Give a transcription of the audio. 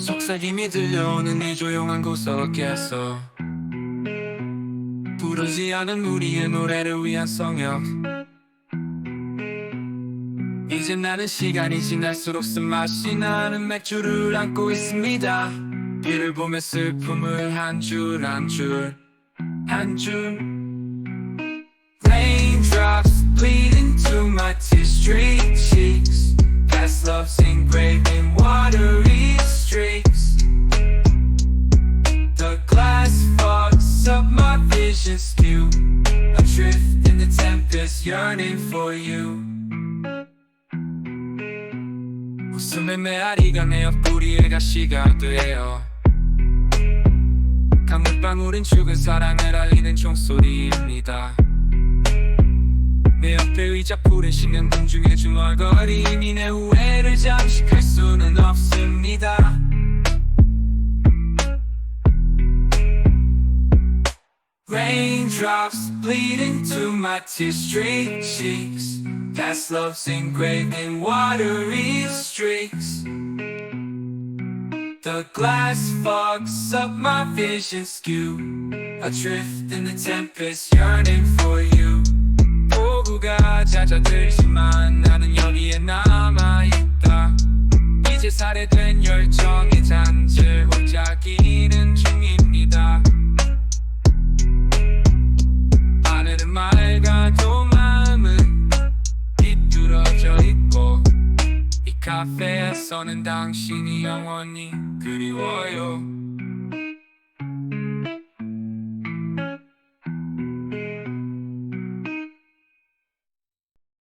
속삭임이 들려오는 이 조용한 구석에서 부르지 않은 우리의 노래를 위한 성역. 이제 나는 시간이 지날수록 쓴맛이 나는 맥주를 안고 있습니다. 비를 보며 슬픔을 한 줄 한 줄 한 줄. Raindrops bleed into my tear-streaked cheeks. Past love's engraved in watery streaks. The glass fogs up my vision skew. Adrift in the tempest, yearning for you. 웃음의 메아리가 내 옆구리에 가시가 되어 강물방울은 죽은 사랑을 알리는 종소리입니다. 내 옆에 의자 푸른 식는 공중의 중얼거림이 내 후회를 잠식할 수는 없습니다. Raindrops bleed into my tear-streaked cheeks. Past love's engraved in watery streaks. The glass fogs up my vision skew. Adrift in the tempest, yearning for you. 폭우가 잦아들지만 나는 여기에 남아있다. 이제 살해된 열정의 잔질 골짜기는 중입니다. 하늘은 맑아도 마음은 비뚤어져 있고 이 카페에서는 당신이 영원히 그리워요.